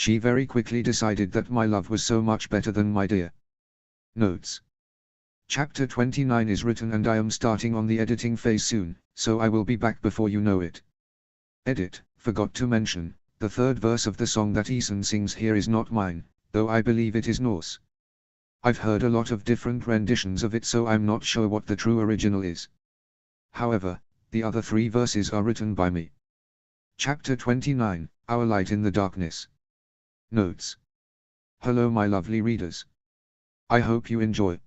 She very quickly decided that my love was so much better than my dear. Notes. Chapter 29 is written and I am starting on the editing phase soon, so I will be back before you know it. Edit. Forgot to mention, the third verse of the song that Ethan sings here is not mine, though I believe it is Norse. I've heard a lot of different renditions of it, so I'm not sure what the true original is. However, the other 3 verses are written by me. Chapter 29, Our Light in the Darkness. Notes. Hello my lovely readers. I hope you enjoy.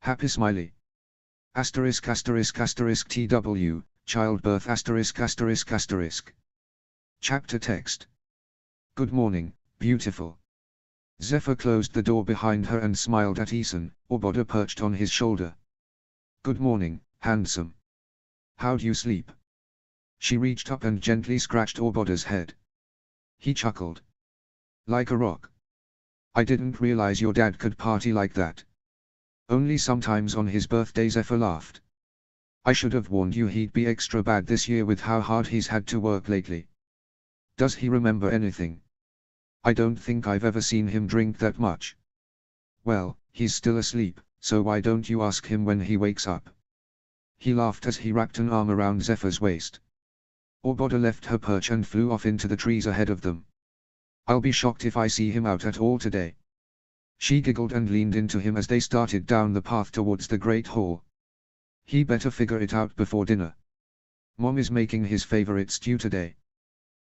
Happy Smiley. Asterisk asterisk asterisk TW, childbirth asterisk asterisk asterisk. Chapter text. Good morning, beautiful. Zephyr closed the door behind her and smiled at Ethan, Orboda perched on his shoulder. Good morning, handsome. How'd you sleep? She reached up and gently scratched Orboda's head. He chuckled. Like a rock. I didn't realize your dad could party like that. Only sometimes on his birthday, Zephyr laughed. I should have warned you he'd be extra bad this year with how hard he's had to work lately. Does he remember anything? I don't think I've ever seen him drink that much. Well, he's still asleep, so why don't you ask him when he wakes up? He laughed as he wrapped an arm around Zephyr's waist. Orboda left her perch and flew off into the trees ahead of them. I'll be shocked if I see him out at all today. She giggled and leaned into him as they started down the path towards the Great Hall. He better figure it out before dinner. Mom is making his favorite stew today.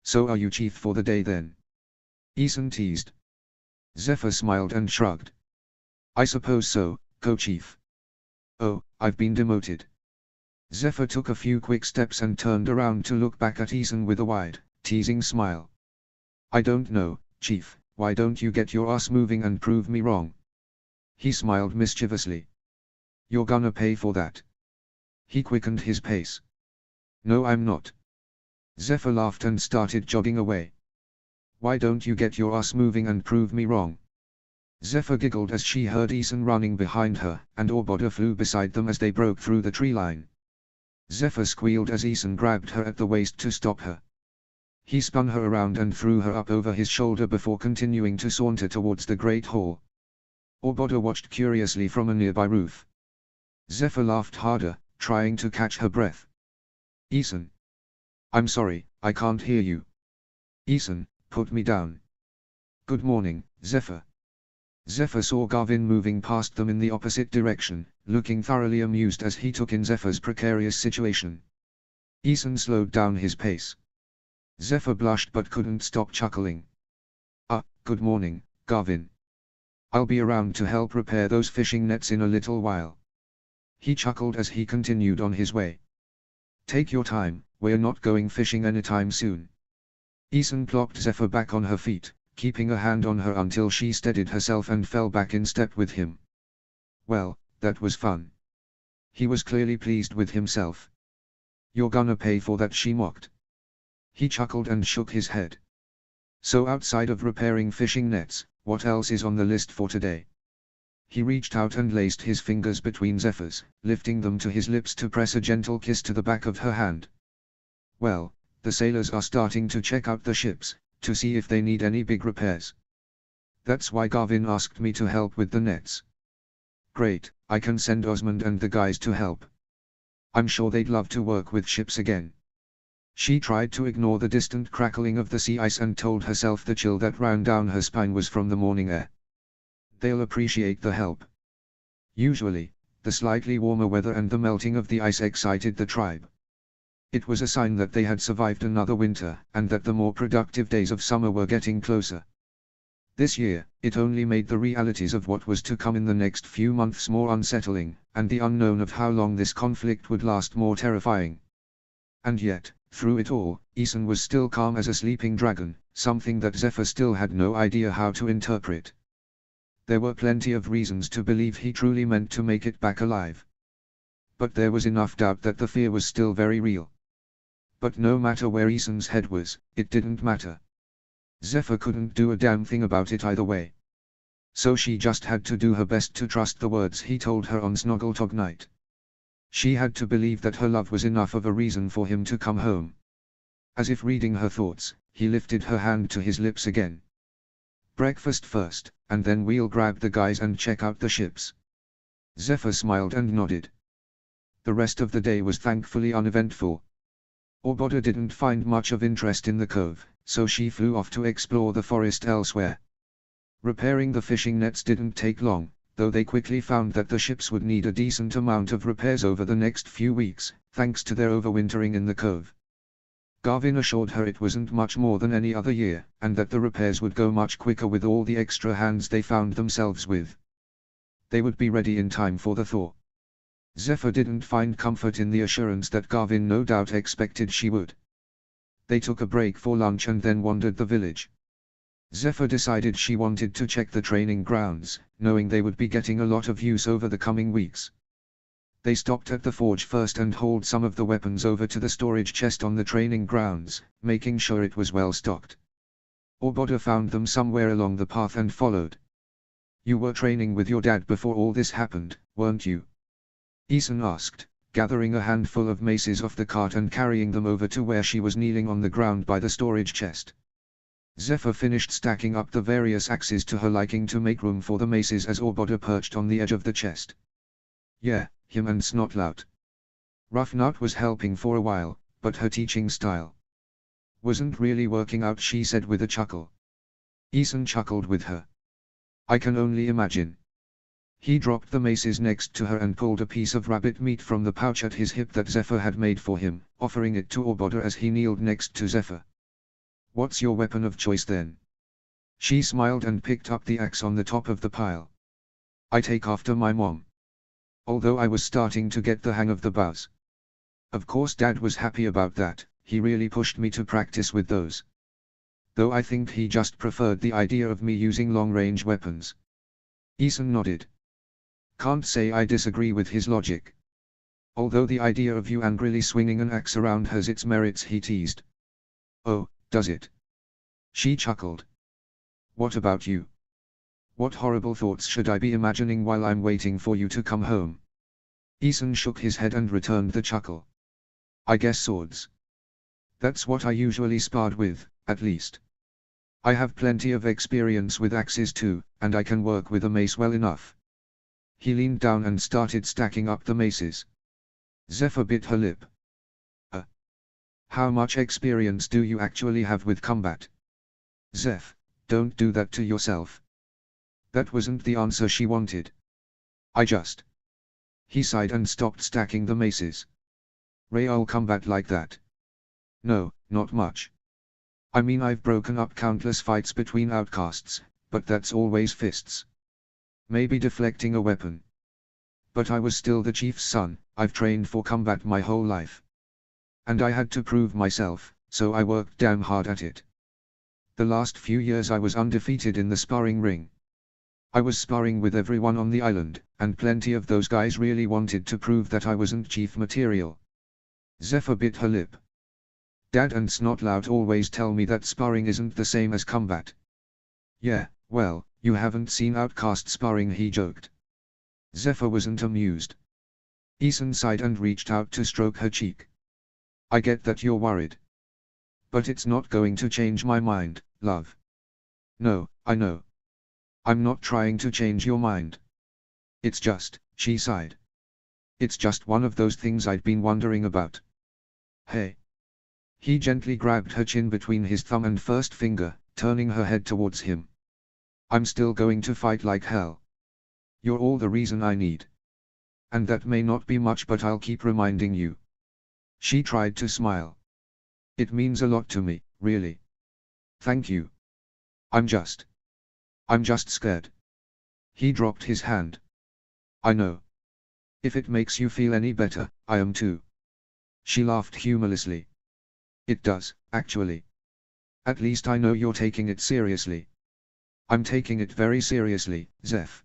So are you chief for the day then? Ethan teased. Zephyr smiled and shrugged. I suppose so, co-chief. Oh, I've been demoted. Zephyr took a few quick steps and turned around to look back at Ethan with a wide, teasing smile. I don't know, chief, why don't you get your ass moving and prove me wrong? He smiled mischievously. You're gonna pay for that. He quickened his pace. No, I'm not. Zephyr laughed and started jogging away. Why don't you get your ass moving and prove me wrong? Zephyr giggled as she heard Ethan running behind her, and Orboda flew beside them as they broke through the tree line. Zephyr squealed as Ethan grabbed her at the waist to stop her. He spun her around and threw her up over his shoulder before continuing to saunter towards the Great Hall. Orboda watched curiously from a nearby roof. Zephyr laughed harder, trying to catch her breath. Ethan. I'm sorry, I can't hear you. Ethan, put me down. Good morning, Zephyr. Zephyr saw Garvin moving past them in the opposite direction, looking thoroughly amused as he took in Zephyr's precarious situation. Ethan slowed down his pace. Zephyr blushed but couldn't stop chuckling. Good morning, Garvin. I'll be around to help repair those fishing nets in a little while. He chuckled as he continued on his way. Take your time, we're not going fishing anytime soon. Ethan plopped Zephyr back on her feet, keeping a hand on her until she steadied herself and fell back in step with him. Well, that was fun. He was clearly pleased with himself. You're gonna pay for that, she mocked. He chuckled and shook his head. So outside of repairing fishing nets, what else is on the list for today? He reached out and laced his fingers between Zephyr's, lifting them to his lips to press a gentle kiss to the back of her hand. Well, the sailors are starting to check out the ships, to see if they need any big repairs. That's why Garvin asked me to help with the nets. Great, I can send Osmond and the guys to help. I'm sure they'd love to work with ships again. She tried to ignore the distant crackling of the sea ice and told herself the chill that ran down her spine was from the morning air. They'll appreciate the help. Usually, the slightly warmer weather and the melting of the ice excited the tribe. It was a sign that they had survived another winter, and that the more productive days of summer were getting closer. This year, it only made the realities of what was to come in the next few months more unsettling, and the unknown of how long this conflict would last more terrifying. And yet, through it all, Ethan was still calm as a sleeping dragon, something that Zephyr still had no idea how to interpret. There were plenty of reasons to believe he truly meant to make it back alive. But there was enough doubt that the fear was still very real. But no matter where Ethan's head was, it didn't matter. Zephyr couldn't do a damn thing about it either way. So she just had to do her best to trust the words he told her on Snoggletog night. She had to believe that her love was enough of a reason for him to come home. As if reading her thoughts, he lifted her hand to his lips again. Breakfast first, and then we'll grab the guys and check out the ships. Zephyr smiled and nodded. The rest of the day was thankfully uneventful. Orboda didn't find much of interest in the cove, so she flew off to explore the forest elsewhere. Repairing the fishing nets didn't take long, though they quickly found that the ships would need a decent amount of repairs over the next few weeks, thanks to their overwintering in the cove. Garvin assured her it wasn't much more than any other year, and that the repairs would go much quicker with all the extra hands they found themselves with. They would be ready in time for the thaw. Zephyr didn't find comfort in the assurance that Garvin no doubt expected she would. They took a break for lunch and then wandered the village. Zephyr decided she wanted to check the training grounds, knowing they would be getting a lot of use over the coming weeks. They stopped at the forge first and hauled some of the weapons over to the storage chest on the training grounds, making sure it was well stocked. Orboda found them somewhere along the path and followed. "You were training with your dad before all this happened, weren't you?" Eason asked, gathering a handful of maces off the cart and carrying them over to where she was kneeling on the ground by the storage chest. Zephyr finished stacking up the various axes to her liking to make room for the maces as Orboda perched on the edge of the chest. "Yeah, him and Snotlout. Roughnut was helping for a while, but her teaching style wasn't really working out," she said with a chuckle. Eason chuckled with her. "I can only imagine." He dropped the maces next to her and pulled a piece of rabbit meat from the pouch at his hip that Zephyr had made for him, offering it to Orboda as he kneeled next to Zephyr. "What's your weapon of choice then?" She smiled and picked up the axe on the top of the pile. "I take after my mom. Although I was starting to get the hang of the bows. Of course Dad was happy about that, he really pushed me to practice with those. Though I think he just preferred the idea of me using long-range weapons." Eason nodded. "Can't say I disagree with his logic. Although the idea of you angrily swinging an axe around has its merits," he teased. "Oh, does it?" She chuckled. "What about you? What horrible thoughts should I be imagining while I'm waiting for you to come home?" Eason shook his head and returned the chuckle. "I guess swords. That's what I usually sparred with, at least. I have plenty of experience with axes too, and I can work with a mace well enough." He leaned down and started stacking up the maces. Zephyr bit her lip. How much experience do you actually have with combat?" "Zeph, don't do that to yourself." That wasn't the answer she wanted. "I just..." He sighed and stopped stacking the maces. "Real combat like that? No, not much. I mean, I've broken up countless fights between outcasts, but that's always fists. Maybe deflecting a weapon. But I was still the chief's son. I've trained for combat my whole life. And I had to prove myself, so I worked damn hard at it. The last few years I was undefeated in the sparring ring. I was sparring with everyone on the island, and plenty of those guys really wanted to prove that I wasn't chief material." Zephyr bit her lip. "Dad and Snotlout always tell me that sparring isn't the same as combat." "Yeah, well, you haven't seen outcast sparring," he joked. Zephyr wasn't amused. Eason sighed and reached out to stroke her cheek. "I get that you're worried. But it's not going to change my mind, love." "No, I know. I'm not trying to change your mind. It's just," she sighed. "It's just one of those things I'd been wondering about." "Hey." He gently grabbed her chin between his thumb and first finger, turning her head towards him. "I'm still going to fight like hell. You're all the reason I need. And that may not be much, but I'll keep reminding you." She tried to smile. "It means a lot to me, really. Thank you. I'm just scared." He dropped his hand. "I know. If it makes you feel any better, I am too." She laughed humorlessly. "It does, actually. At least I know you're taking it seriously." "I'm taking it very seriously, Zeph.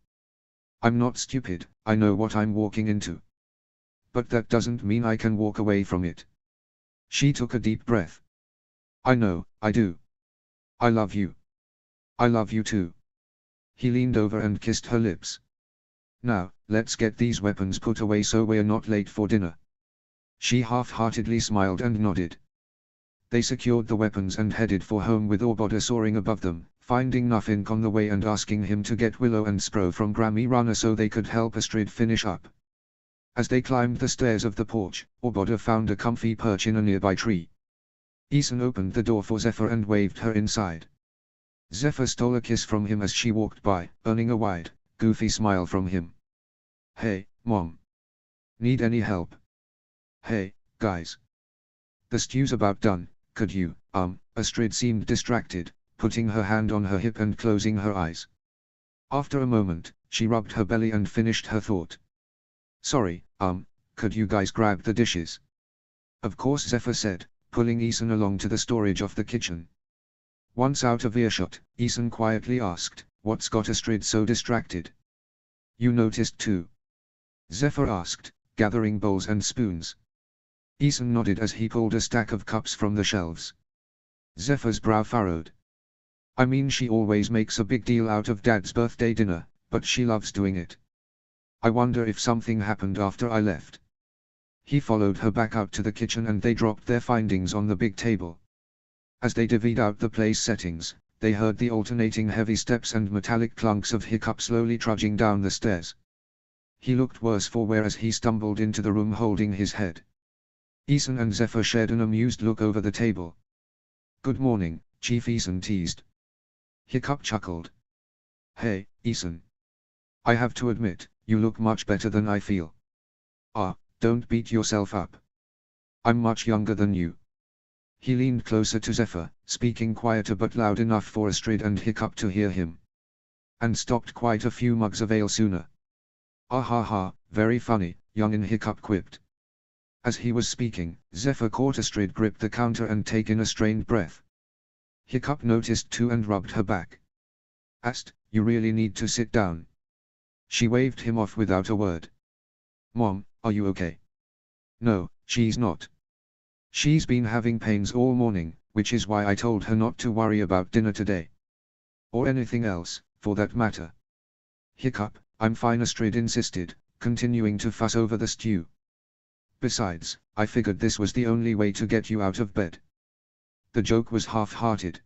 I'm not stupid, I know what I'm walking into. But that doesn't mean I can walk away from it." She took a deep breath. "I know, I do. I love you. I love you too." He leaned over and kissed her lips. "Now, let's get these weapons put away so we're not late for dinner." She half-heartedly smiled and nodded. They secured the weapons and headed for home with Orboda soaring above them, finding nothing on the way and asking him to get Willow and Spro from Grammy Runner so they could help Astrid finish up. As they climbed the stairs of the porch, Orboda found a comfy perch in a nearby tree. Ethan opened the door for Zephyr and waved her inside. Zephyr stole a kiss from him as she walked by, earning a wide, goofy smile from him. "Hey, Mom. Need any help? Hey, guys. The stew's about done, could you, Astrid seemed distracted, putting her hand on her hip and closing her eyes. After a moment, she rubbed her belly and finished her thought. "Sorry, could you guys grab the dishes?" "Of course," Zephyr said, pulling Ethan along to the storage of the kitchen. Once out of earshot, Ethan quietly asked, "What's got Astrid so distracted?" "You noticed too?" Zephyr asked, gathering bowls and spoons. Ethan nodded as he pulled a stack of cups from the shelves. Zephyr's brow furrowed. "I mean, she always makes a big deal out of Dad's birthday dinner, but she loves doing it. I wonder if something happened after I left." He followed her back out to the kitchen and they dropped their findings on the big table. As they divvied out the place settings, they heard the alternating heavy steps and metallic clunks of Hiccup slowly trudging down the stairs. He looked worse for wear as he stumbled into the room holding his head. Ethan and Zephyr shared an amused look over the table. "Good morning, Chief," Ethan teased. Hiccup chuckled. "Hey, Ethan. I have to admit, you look much better than I feel." "Ah, don't beat yourself up. I'm much younger than you." He leaned closer to Zephyr, speaking quieter but loud enough for Astrid and Hiccup to hear him. "And stopped quite a few mugs of ale sooner." "Ah ha ha, very funny," youngin' Hiccup quipped. As he was speaking, Zephyr caught Astrid gripped the counter and take in a strained breath. Hiccup noticed too and rubbed her back. "Ast, you really need to sit down." She waved him off without a word. "Mom, are you okay?" "No, she's not. She's been having pains all morning, which is why I told her not to worry about dinner today. Or anything else, for that matter." "Hiccup, I'm fine," Astrid insisted, continuing to fuss over the stew. "Besides, I figured this was the only way to get you out of bed." The joke was half-hearted.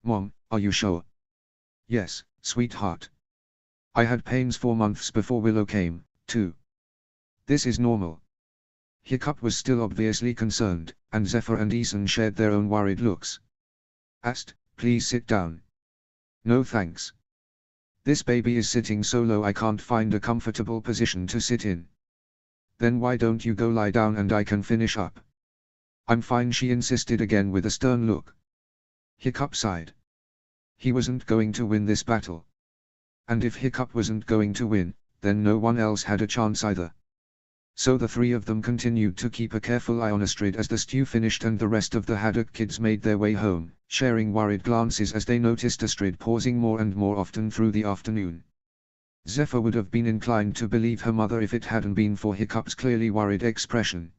"Mom, are you sure?" "Yes, sweetheart. I had pains for months before Willow came, too. This is normal." Hiccup was still obviously concerned, and Zephyr and Ethan shared their own worried looks. "Ast, please sit down." "No thanks. This baby is sitting so low I can't find a comfortable position to sit in." "Then why don't you go lie down and I can finish up?" "I'm fine," she insisted again with a stern look. Hiccup sighed. He wasn't going to win this battle. And if Hiccup wasn't going to win, then no one else had a chance either. So the three of them continued to keep a careful eye on Astrid as the stew finished and the rest of the Haddock kids made their way home, sharing worried glances as they noticed Astrid pausing more and more often through the afternoon. Zephyr would have been inclined to believe her mother if it hadn't been for Hiccup's clearly worried expression.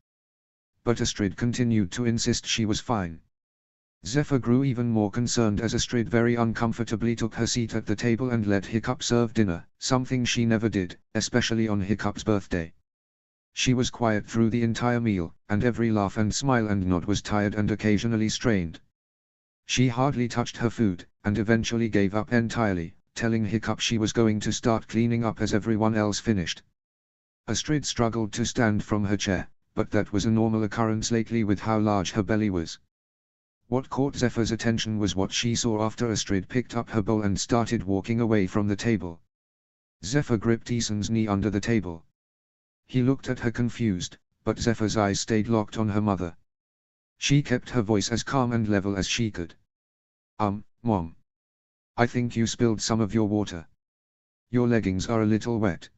But Astrid continued to insist she was fine. Zephyr grew even more concerned as Astrid very uncomfortably took her seat at the table and let Hiccup serve dinner, something she never did, especially on Hiccup's birthday. She was quiet through the entire meal, and every laugh and smile and nod was tired and occasionally strained. She hardly touched her food, and eventually gave up entirely, telling Hiccup she was going to start cleaning up as everyone else finished. Astrid struggled to stand from her chair, but that was a normal occurrence lately with how large her belly was. What caught Zephyr's attention was what she saw after Astrid picked up her bowl and started walking away from the table. Zephyr gripped Ethan's knee under the table. He looked at her confused, but Zephyr's eyes stayed locked on her mother. She kept her voice as calm and level as she could. Mom. I think you spilled some of your water. Your leggings are a little wet."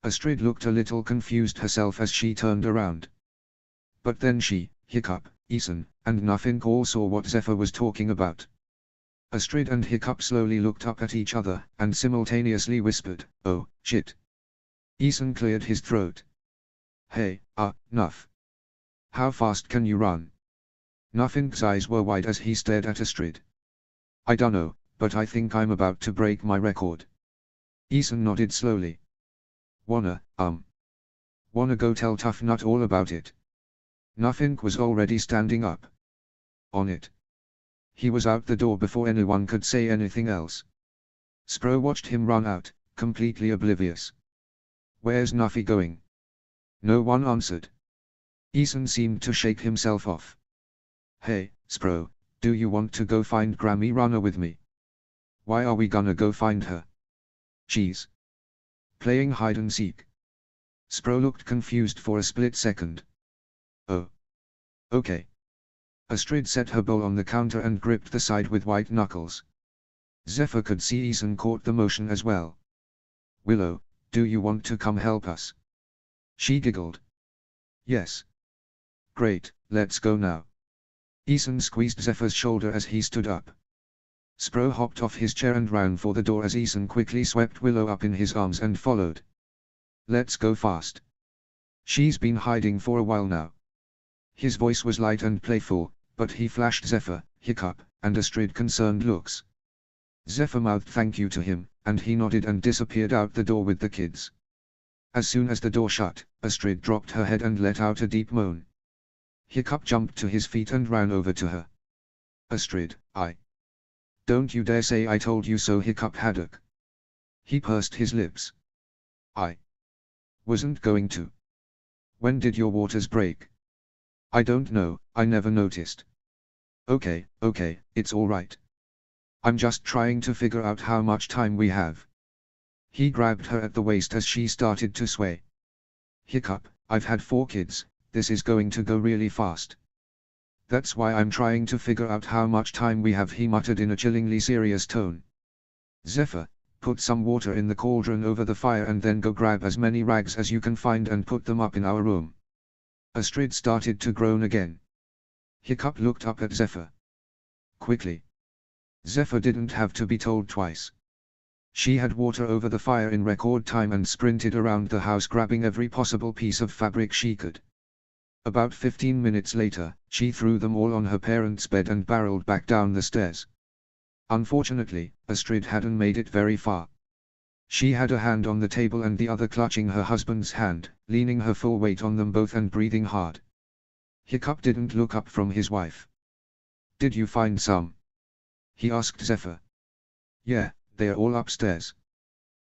Astrid looked a little confused herself as she turned around. But then she, Hiccup, Ethan, and Nothing all saw what Zephyr was talking about. Astrid and Hiccup slowly looked up at each other, and simultaneously whispered, "Oh, shit." Ethan cleared his throat. "Hey, Nuff. How fast can you run?" Nothing's eyes were wide as he stared at Astrid. "I dunno, but I think I'm about to break my record." Ethan nodded slowly. Wanna go tell Tough Nut all about it?" Nothing was already standing up. "On it." He was out the door before anyone could say anything else. Spro watched him run out, completely oblivious. "Where's Nuffy going?" No one answered. Ethan seemed to shake himself off. "Hey, Spro, do you want to go find Grammy Runner with me?" "Why are we gonna go find her?" "She's playing hide and seek." Spro looked confused for a split second. "Oh. Okay." Astrid set her bowl on the counter and gripped the side with white knuckles. Zephyr could see Ethan caught the motion as well. "Willow, do you want to come help us?" She giggled. "Yes." "Great, let's go now." Ethan squeezed Zephyr's shoulder as he stood up. Spro hopped off his chair and ran for the door as Ethan quickly swept Willow up in his arms and followed. "Let's go fast. She's been hiding for a while now." His voice was light and playful, but he flashed Zephyr, Hiccup, and Astrid concerned looks. Zephyr mouthed thank you to him, and he nodded and disappeared out the door with the kids. As soon as the door shut, Astrid dropped her head and let out a deep moan. Hiccup jumped to his feet and ran over to her. "Astrid, don't you dare say I told you so," Hiccup haddock. He pursed his lips. "I wasn't going to." "When did your waters break?" "I don't know, I never noticed." Okay, it's alright. I'm just trying to figure out how much time we have." He grabbed her at the waist as she started to sway. "Hiccup, I've had 4 kids, this is going to go really fast." "That's why I'm trying to figure out how much time we have," he muttered in a chillingly serious tone. "Zephyr, put some water in the cauldron over the fire and then go grab as many rags as you can find and put them up in our room." Astrid started to groan again. Hiccup looked up at Zephyr. "Quickly." Zephyr didn't have to be told twice. She had water over the fire in record time and sprinted around the house grabbing every possible piece of fabric she could. About 15 minutes later, she threw them all on her parents' bed and barreled back down the stairs. Unfortunately, Astrid hadn't made it very far. She had a hand on the table and the other clutching her husband's hand, leaning her full weight on them both and breathing hard. Hiccup didn't look up from his wife. "Did you find some?" he asked Zephyr. "Yeah, they're all upstairs."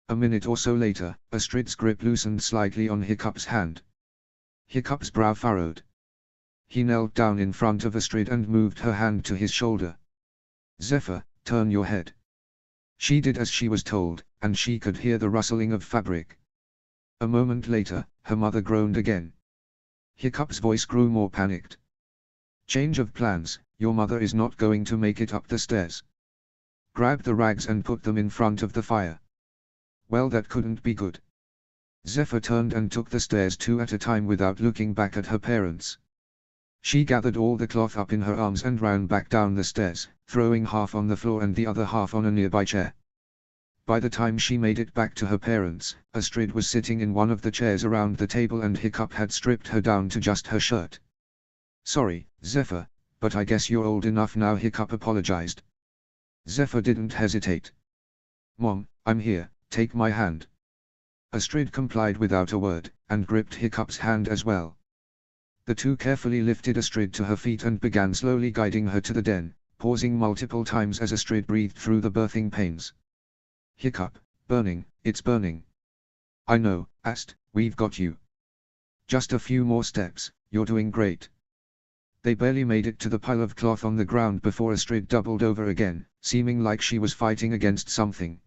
A minute or so later, Astrid's grip loosened slightly on Hiccup's hand. Hiccup's brow furrowed. He knelt down in front of Astrid and moved her hand to his shoulder. "Zephyr, turn your head." She did as she was told, and she could hear the rustling of fabric. A moment later, her mother groaned again. Hiccup's voice grew more panicked. "Change of plans, your mother is not going to make it up the stairs. Grab the rags and put them in front of the fire." Well, that couldn't be good. Zephyr turned and took the stairs 2 at a time without looking back at her parents. She gathered all the cloth up in her arms and ran back down the stairs, throwing half on the floor and the other half on a nearby chair. By the time she made it back to her parents, Astrid was sitting in one of the chairs around the table and Hiccup had stripped her down to just her shirt. "Sorry, Zephyr, but I guess you're old enough now," Hiccup apologized. Zephyr didn't hesitate. "Mom, I'm here, take my hand." Astrid complied without a word, and gripped Hiccup's hand as well. The two carefully lifted Astrid to her feet and began slowly guiding her to the den, pausing multiple times as Astrid breathed through the birthing pains. "Hiccup, burning, it's burning." "I know, Ast, we've got you. Just a few more steps, you're doing great." They barely made it to the pile of cloth on the ground before Astrid doubled over again, seeming like she was fighting against something.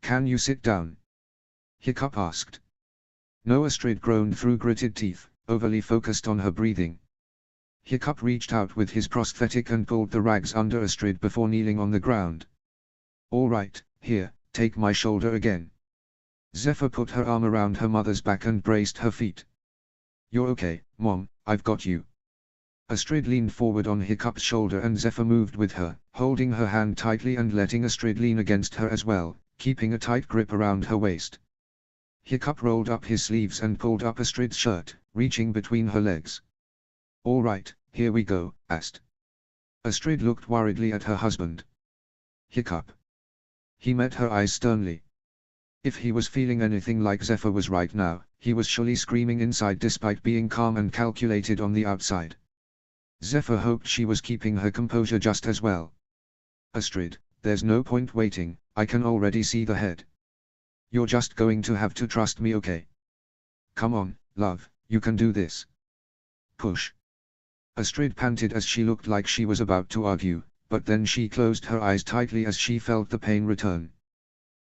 "Can you sit down?" Hiccup asked. No, Astrid groaned through gritted teeth, overly focused on her breathing. Hiccup reached out with his prosthetic and pulled the rags under Astrid before kneeling on the ground. "All right, here, take my shoulder again." Zephyr put her arm around her mother's back and braced her feet. "You're okay, Mom, I've got you." Astrid leaned forward on Hiccup's shoulder and Zephyr moved with her, holding her hand tightly and letting Astrid lean against her as well, keeping a tight grip around her waist. Hiccup rolled up his sleeves and pulled up Astrid's shirt, reaching between her legs. "All right, here we go, Ast." Astrid looked worriedly at her husband. "Hiccup." He met her eyes sternly. If he was feeling anything like Zephyr was right now, he was surely screaming inside despite being calm and calculated on the outside. Zephyr hoped she was keeping her composure just as well. Astrid, there's no point waiting, I can already see the head. You're just going to have to trust me, okay? Come on, love, you can do this. Push. Astrid panted as she looked like she was about to argue, but then she closed her eyes tightly as she felt the pain return.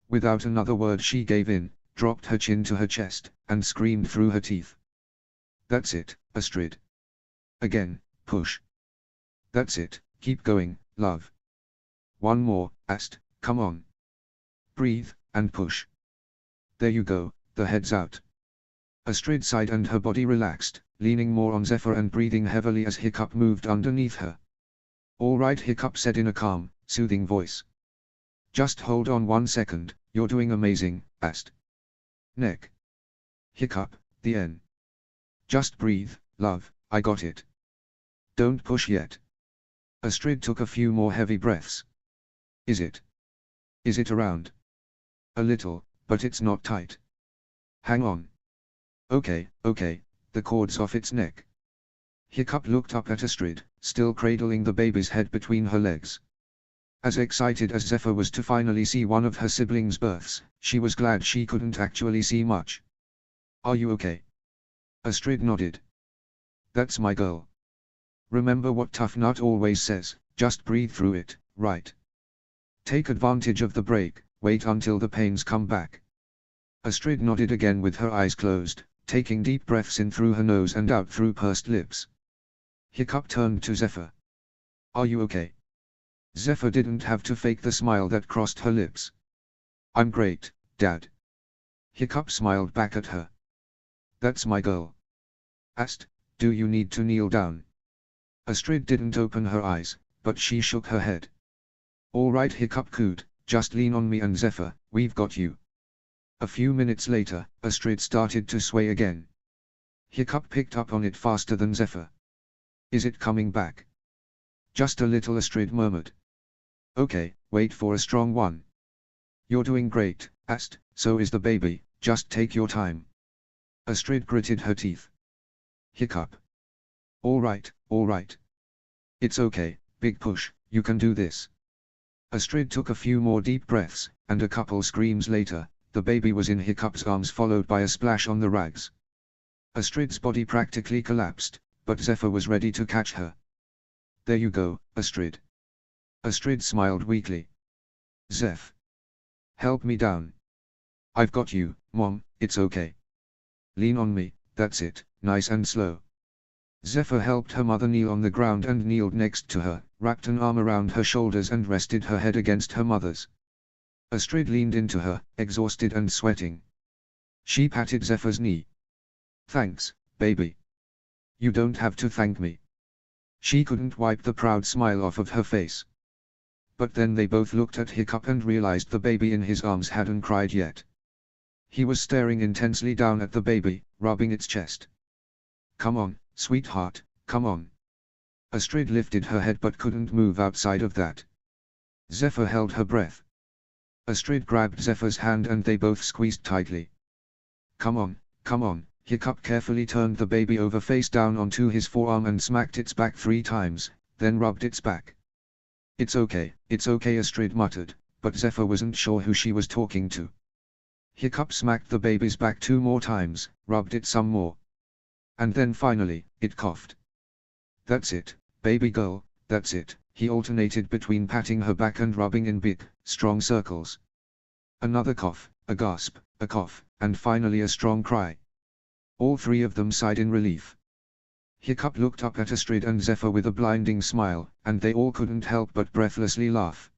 Without another word she gave in, dropped her chin to her chest, and screamed through her teeth. That's it, Astrid. Again, push. That's it, keep going, love. One more, Ast, come on. Breathe, and push. There you go, the head's out. Astrid sighed and her body relaxed, leaning more on Zephyr and breathing heavily as Hiccup moved underneath her. All right, Hiccup said in a calm, soothing voice. Just hold on 1 second, you're doing amazing, Ast. Neck. Hiccup, the N. Just breathe, love, I got it. Don't push yet. Astrid took a few more heavy breaths. Is it? Is it around? A little, but it's not tight. Hang on. Okay, the cord's off its neck. Hiccup looked up at Astrid, still cradling the baby's head between her legs. As excited as Zephyr was to finally see one of her siblings' births, she was glad she couldn't actually see much. Are you okay? Astrid nodded. That's my girl. Remember what Tough Nut always says, just breathe through it, right? Take advantage of the break, wait until the pains come back. Astrid nodded again with her eyes closed, taking deep breaths in through her nose and out through pursed lips. Hiccup turned to Zephyr. Are you okay? Zephyr didn't have to fake the smile that crossed her lips. I'm great, Dad. Hiccup smiled back at her. That's my girl. Ast, do you need to kneel down? Astrid didn't open her eyes, but she shook her head. All right, Hiccup cooed, just lean on me and Zephyr, we've got you. A few minutes later, Astrid started to sway again. Hiccup picked up on it faster than Zephyr. Is it coming back? Just a little, Astrid murmured. Okay, wait for a strong one. You're doing great, Ast, so is the baby, just take your time. Astrid gritted her teeth. Hiccup. All right. It's okay, big push, you can do this. Astrid took a few more deep breaths, and a couple screams later, the baby was in Hiccup's arms followed by a splash on the rags. Astrid's body practically collapsed, but Zephyr was ready to catch her. There you go, Astrid. Astrid smiled weakly. Zeph. Help me down. I've got you, Mom, it's okay. Lean on me, that's it, nice and slow. Zephyr helped her mother kneel on the ground and kneeled next to her, wrapped an arm around her shoulders and rested her head against her mother's. Astrid leaned into her, exhausted and sweating. She patted Zephyr's knee. Thanks, baby. You don't have to thank me. She couldn't wipe the proud smile off of her face. But then they both looked at Hiccup and realized the baby in his arms hadn't cried yet. He was staring intensely down at the baby, rubbing its chest. Come on, sweetheart, come on. Astrid lifted her head but couldn't move outside of that. Zephyr held her breath. Astrid grabbed Zephyr's hand and they both squeezed tightly. Come on, Hiccup carefully turned the baby over face down onto his forearm and smacked its back 3 times, then rubbed its back. It's okay, Astrid muttered, but Zephyr wasn't sure who she was talking to. Hiccup smacked the baby's back 2 more times, rubbed it some more. And then finally, it coughed. That's it, baby girl, that's it, he alternated between patting her back and rubbing in big, strong circles. Another cough, a gasp, a cough, and finally a strong cry. All 3 of them sighed in relief. Hiccup looked up at Astrid and Zephyr with a blinding smile, and they all couldn't help but breathlessly laugh.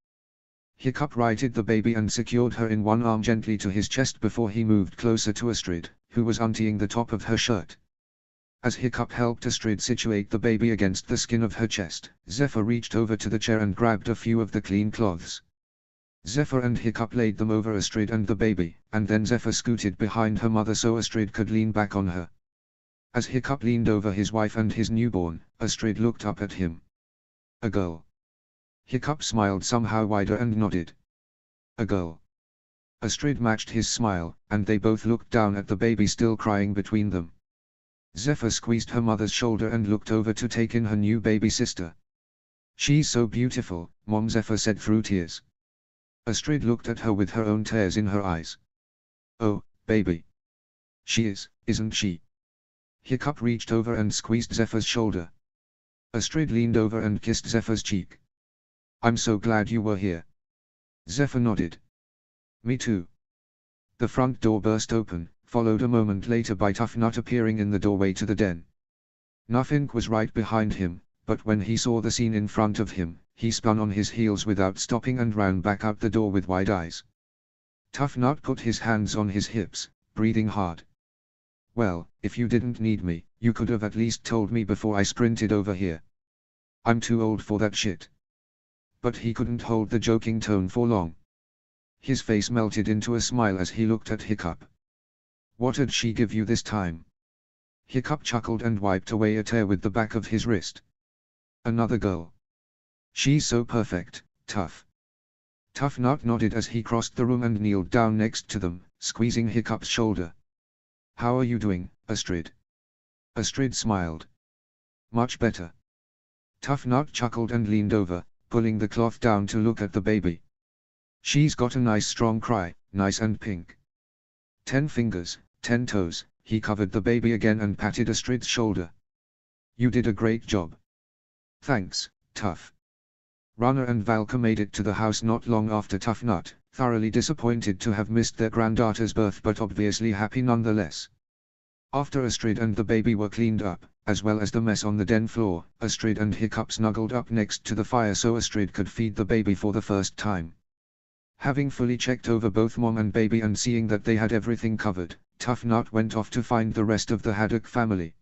Hiccup righted the baby and secured her in one arm gently to his chest before he moved closer to Astrid, who was untying the top of her shirt. As Hiccup helped Astrid situate the baby against the skin of her chest, Zephyr reached over to the chair and grabbed a few of the clean cloths. Zephyr and Hiccup laid them over Astrid and the baby, and then Zephyr scooted behind her mother so Astrid could lean back on her. As Hiccup leaned over his wife and his newborn, Astrid looked up at him. A girl. Hiccup smiled somehow wider and nodded. A girl. Astrid matched his smile, and they both looked down at the baby still crying between them. Zephyr squeezed her mother's shoulder and looked over to take in her new baby sister. She's so beautiful, Mom, Zephyr said through tears. Astrid looked at her with her own tears in her eyes. Oh, baby. She is, isn't she? Hiccup reached over and squeezed Zephyr's shoulder. Astrid leaned over and kissed Zephyr's cheek. I'm so glad you were here. Zephyr nodded. Me too. The front door burst open, followed a moment later by Tough Nut appearing in the doorway to the den. Nuffink was right behind him, but when he saw the scene in front of him, he spun on his heels without stopping and ran back out the door with wide eyes. Tough Nut put his hands on his hips, breathing hard. Well, if you didn't need me, you could have at least told me before I sprinted over here. I'm too old for that shit. But he couldn't hold the joking tone for long. His face melted into a smile as he looked at Hiccup. What did she give you this time? Hiccup chuckled and wiped away a tear with the back of his wrist. Another girl. She's so perfect, Tough. Tough Nut nodded as he crossed the room and kneeled down next to them, squeezing Hiccup's shoulder. How are you doing, Astrid? Astrid smiled. Much better. Tough Nut chuckled and leaned over, pulling the cloth down to look at the baby. She's got a nice strong cry, nice and pink. 10 fingers, 10 toes, he covered the baby again and patted Astrid's shoulder. You did a great job. Thanks, Tough. Runner and Valka made it to the house not long after Tough Nut, thoroughly disappointed to have missed their granddaughter's birth but obviously happy nonetheless. After Astrid and the baby were cleaned up, as well as the mess on the den floor, Astrid and Hiccup snuggled up next to the fire so Astrid could feed the baby for the first time. Having fully checked over both mom and baby and seeing that they had everything covered, Tough Nut went off to find the rest of the Haddock family.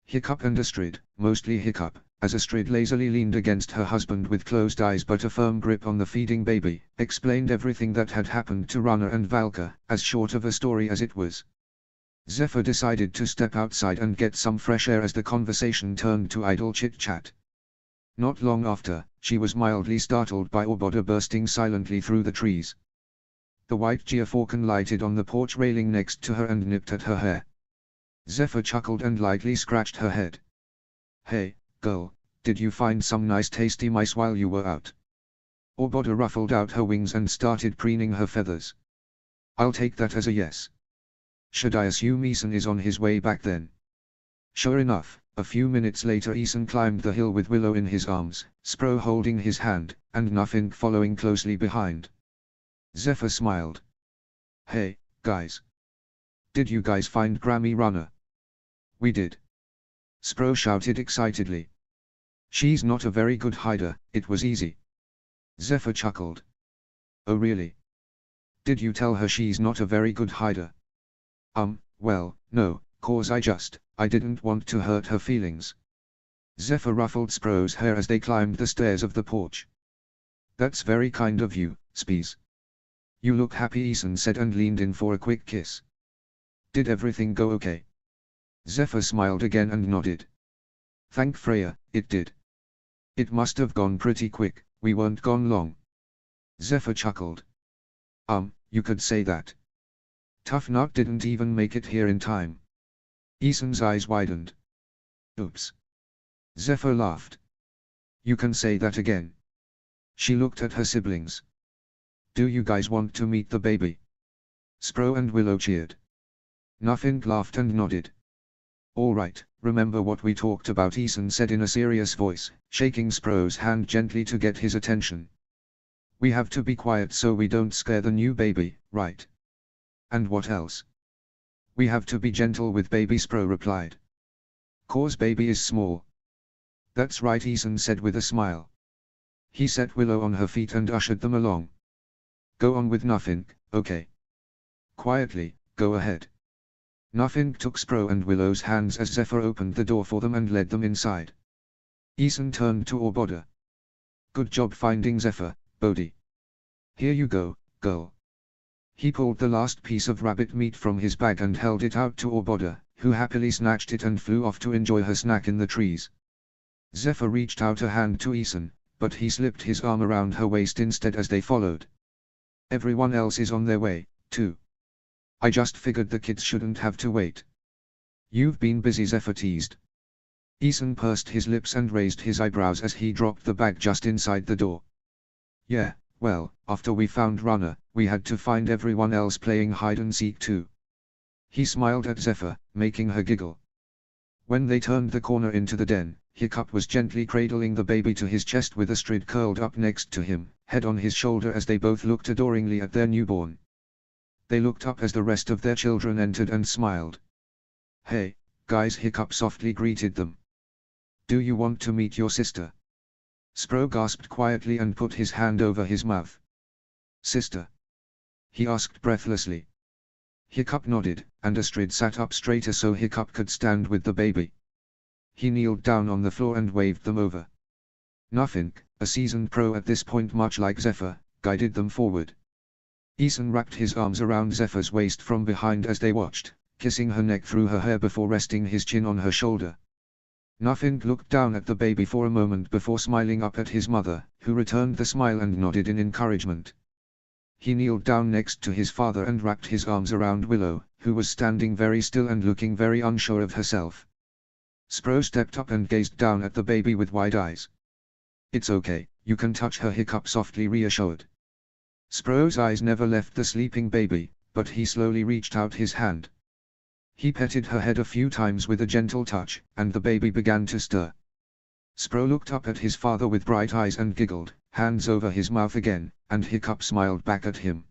Hiccup and Astrid, mostly Hiccup, as Astrid lazily leaned against her husband with closed eyes but a firm grip on the feeding baby, explained everything that had happened to Runner and Valka, as short of a story as it was. Zephyr decided to step outside and get some fresh air as the conversation turned to idle chit-chat. Not long after, she was mildly startled by Orboda bursting silently through the trees. The white Geofalcon lighted on the porch railing next to her and nipped at her hair. Zephyr chuckled and lightly scratched her head. Hey, girl, did you find some nice tasty mice while you were out? Orboda ruffled out her wings and started preening her feathers. I'll take that as a yes. Should I assume Eason is on his way back then? Sure enough, a few minutes later Eason climbed the hill with Willow in his arms, Spro holding his hand, and Nuffink following closely behind. Zephyr smiled. Hey, guys. Did you guys find Grammy Runner? We did. Spro shouted excitedly. She's not a very good hider, it was easy. Zephyr chuckled. Oh really? Did you tell her she's not a very good hider? Well, no, cause I didn't want to hurt her feelings. Zephyr ruffled Spro's hair as they climbed the stairs of the porch. That's very kind of you, Spees. You look happy, Eason said and leaned in for a quick kiss. Did everything go okay? Zephyr smiled again and nodded. Thank Freya, it did. It must have gone pretty quick, we weren't gone long. Zephyr chuckled. You could say that. Tough Nut didn't even make it here in time. Eason's eyes widened. Oops. Zephyr laughed. You can say that again. She looked at her siblings. Do you guys want to meet the baby? Spro and Willow cheered. Nuffink laughed and nodded. All right, remember what we talked about, Eason said in a serious voice, shaking Spro's hand gently to get his attention. We have to be quiet so we don't scare the new baby, right? And what else? We have to be gentle with baby, Spro replied. Cause baby is small. That's right, Eason said with a smile. He set Willow on her feet and ushered them along. Go on with Nuffink, okay? Quietly, go ahead. Nuffink took Spro and Willow's hands as Zephyr opened the door for them and led them inside. Eason turned to Orboda. Good job finding Zephyr, Bodhi. Here you go, girl. He pulled the last piece of rabbit meat from his bag and held it out to Orboda, who happily snatched it and flew off to enjoy her snack in the trees. Zephyr reached out a hand to Eason, but he slipped his arm around her waist instead as they followed. Everyone else is on their way, too. I just figured the kids shouldn't have to wait. You've been busy, Zephyr teased. Eason pursed his lips and raised his eyebrows as he dropped the bag just inside the door. Yeah, well, after we found Runner, we had to find everyone else playing hide and seek too. He smiled at Zephyr, making her giggle. When they turned the corner into the den, Hiccup was gently cradling the baby to his chest with Astrid curled up next to him, head on his shoulder as they both looked adoringly at their newborn. They looked up as the rest of their children entered and smiled. Hey, guys, Hiccup softly greeted them. Do you want to meet your sister? Spro gasped quietly and put his hand over his mouth. Sister? He asked breathlessly. Hiccup nodded, and Astrid sat up straighter so Hiccup could stand with the baby. He kneeled down on the floor and waved them over. Nothing, a seasoned pro at this point much like Zephyr, guided them forward. Ethan wrapped his arms around Zephyr's waist from behind as they watched, kissing her neck through her hair before resting his chin on her shoulder. Nothing looked down at the baby for a moment before smiling up at his mother, who returned the smile and nodded in encouragement. He kneeled down next to his father and wrapped his arms around Willow, who was standing very still and looking very unsure of herself. Spro stepped up and gazed down at the baby with wide eyes. It's okay, you can touch her, Hiccup softly reassured. Spro's eyes never left the sleeping baby, but he slowly reached out his hand. He petted her head a few times with a gentle touch, and the baby began to stir. Spro looked up at his father with bright eyes and giggled, hands over his mouth again, and Hiccup smiled back at him.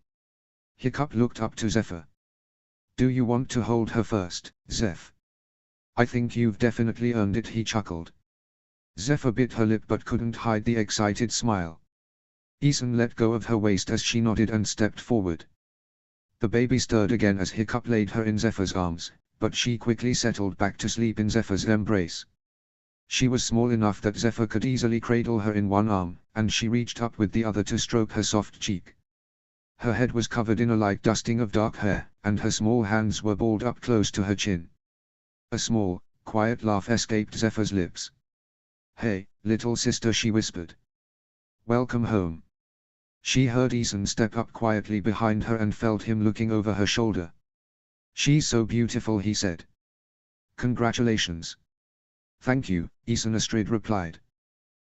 Hiccup looked up to Zephyr. Do you want to hold her first, Zeph? I think you've definitely earned it, he chuckled. Zephyr bit her lip but couldn't hide the excited smile. Ethan let go of her waist as she nodded and stepped forward. The baby stirred again as Hiccup laid her in Zephyr's arms, but she quickly settled back to sleep in Zephyr's embrace. She was small enough that Zephyr could easily cradle her in one arm, and she reached up with the other to stroke her soft cheek. Her head was covered in a light dusting of dark hair, and her small hands were balled up close to her chin. A small, quiet laugh escaped Zephyr's lips. Hey, little sister, she whispered. Welcome home. She heard Ethan step up quietly behind her and felt him looking over her shoulder. She's so beautiful, he said. Congratulations. Thank you, Ethan, Astrid replied.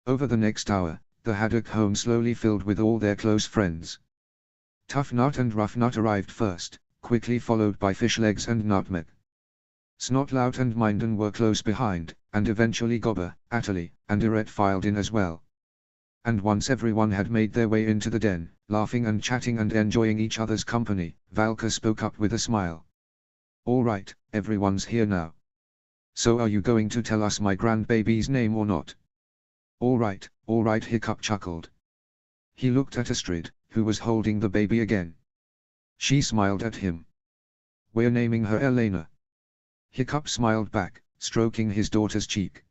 Over the next hour, the Haddock home slowly filled with all their close friends. Tough Nut and Rough Nut arrived first, quickly followed by Fishlegs and Nutmeg. Snotlout and Minden were close behind, and eventually Gobber, Atterley, and Eret filed in as well. And once everyone had made their way into the den, laughing and chatting and enjoying each other's company, Valka spoke up with a smile. All right, everyone's here now. So are you going to tell us my grandbaby's name or not? All right, Hiccup chuckled. He looked at Astrid, who was holding the baby again. She smiled at him. We're naming her Elena. Hiccup smiled back, stroking his daughter's cheek.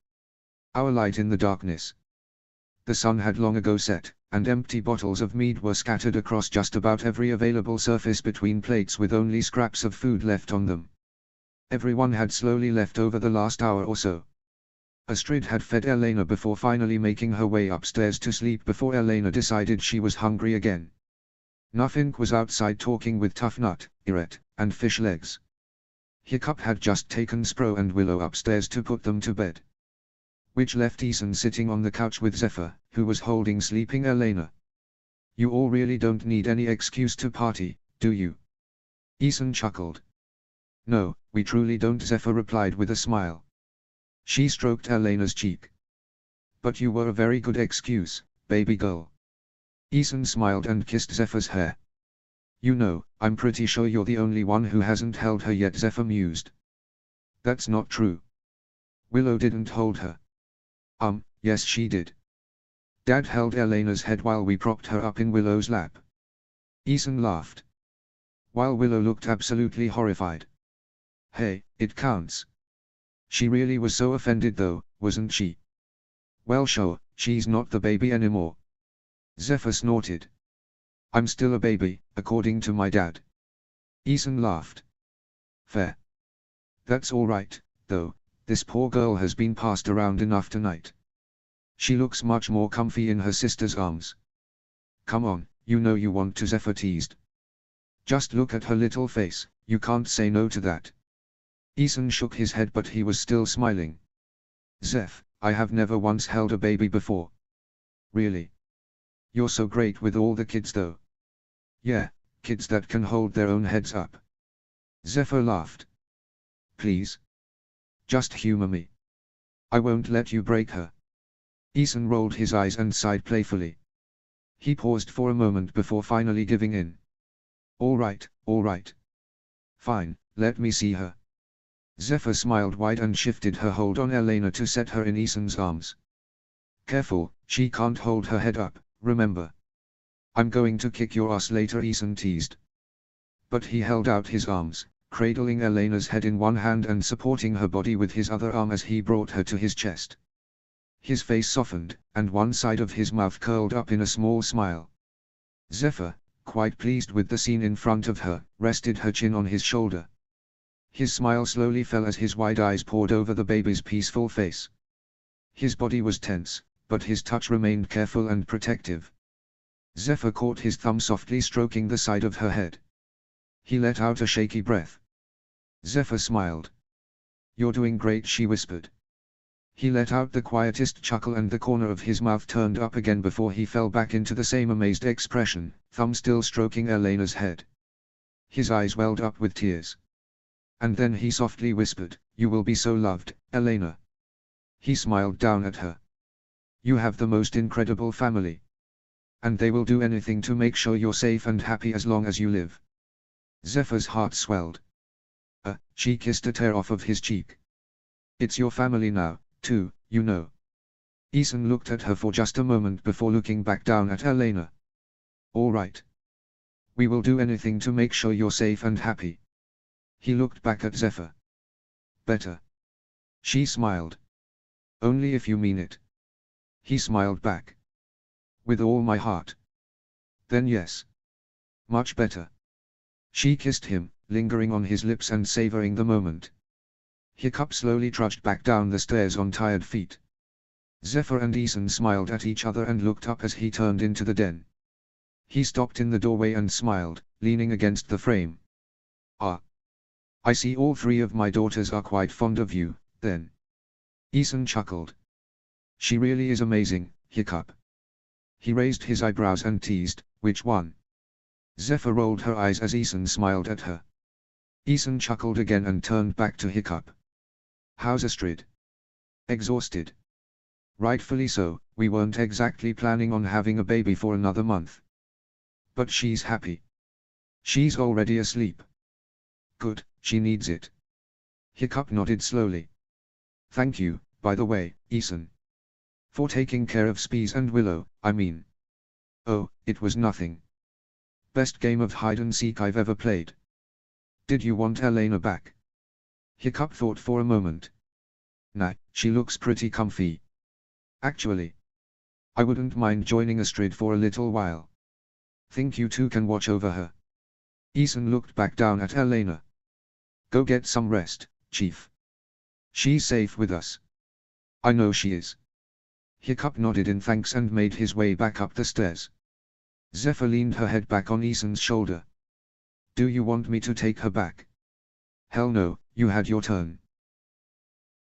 Our light in the darkness. The sun had long ago set, and empty bottles of mead were scattered across just about every available surface between plates with only scraps of food left on them. Everyone had slowly left over the last hour or so. Astrid had fed Elena before finally making her way upstairs to sleep before Elena decided she was hungry again. Nothing was outside talking with Tough Nut, Eret, and Fishlegs. Hiccup had just taken Spro and Willow upstairs to put them to bed. Which left Ethan sitting on the couch with Zephyr, who was holding sleeping Elena. You all really don't need any excuse to party, do you? Ethan chuckled. No, we truly don't, Zephyr replied with a smile. She stroked Elena's cheek. But you were a very good excuse, baby girl. Ethan smiled and kissed Zephyr's hair. You know, I'm pretty sure you're the only one who hasn't held her yet, Zephyr mused. That's not true. Willow didn't hold her. Yes she did. Dad held Elena's head while we propped her up in Willow's lap. Ethan laughed. While Willow looked absolutely horrified. Hey, it counts. She really was so offended though, wasn't she? Well sure, she's not the baby anymore. Zephyr snorted. I'm still a baby, according to my dad. Ethan laughed. Fair. That's alright, though, this poor girl has been passed around enough tonight. She looks much more comfy in her sister's arms. Come on, you know you want to, Zephyr teased. Just look at her little face, you can't say no to that. Ethan shook his head but he was still smiling. Zeph, I have never once held a baby before. Really? You're so great with all the kids though. Yeah, kids that can hold their own heads up. Zephyr laughed. Please. Just humor me. I won't let you break her. Ethan rolled his eyes and sighed playfully. He paused for a moment before finally giving in. All right, all right. Fine, let me see her. Zephyr smiled wide and shifted her hold on Elena to set her in Ethan's arms. Careful, she can't hold her head up, remember. I'm going to kick your ass later, Ethan teased. But he held out his arms, cradling Elena's head in one hand and supporting her body with his other arm as he brought her to his chest. His face softened, and one side of his mouth curled up in a small smile. Zephyr, quite pleased with the scene in front of her, rested her chin on his shoulder. His smile slowly fell as his wide eyes pored over the baby's peaceful face. His body was tense, but his touch remained careful and protective. Zephyr caught his thumb softly stroking the side of her head. He let out a shaky breath. Zephyr smiled. You're doing great, she whispered. He let out the quietest chuckle and the corner of his mouth turned up again before he fell back into the same amazed expression, thumb still stroking Elena's head. His eyes welled up with tears. And then he softly whispered, You will be so loved, Elena. He smiled down at her. You have the most incredible family. And they will do anything to make sure you're safe and happy as long as you live. Zephyr's heart swelled. She kissed a tear off of his cheek. It's your family now, too, you know. Ethan looked at her for just a moment before looking back down at Elena. All right. We will do anything to make sure you're safe and happy. He looked back at Zephyr. Better. She smiled. Only if you mean it. He smiled back. With all my heart. Then yes. Much better. She kissed him, lingering on his lips and savoring the moment. Hiccup slowly trudged back down the stairs on tired feet. Zephyr and Ethan smiled at each other and looked up as he turned into the den. He stopped in the doorway and smiled, leaning against the frame. I see all three of my daughters are quite fond of you, then. Ethan chuckled. She really is amazing, Hiccup. He raised his eyebrows and teased, which one? Zephyr rolled her eyes as Ethan smiled at her. Ethan chuckled again and turned back to Hiccup. How's Astrid? Exhausted. Rightfully so, we weren't exactly planning on having a baby for another month. But she's happy. She's already asleep. Good, she needs it. Hiccup nodded slowly. Thank you, by the way, Ethan. For taking care of Spees and Willow, I mean. Oh, it was nothing. Best game of hide-and-seek I've ever played. Did you want Elena back? Hiccup thought for a moment. Nah, she looks pretty comfy. Actually. I wouldn't mind joining Astrid for a little while. Think you two can watch over her? Ethan looked back down at Elena. Go get some rest, Chief. She's safe with us. I know she is. Hiccup nodded in thanks and made his way back up the stairs. Zephyr leaned her head back on Ethan's shoulder. Do you want me to take her back? Hell no, you had your turn.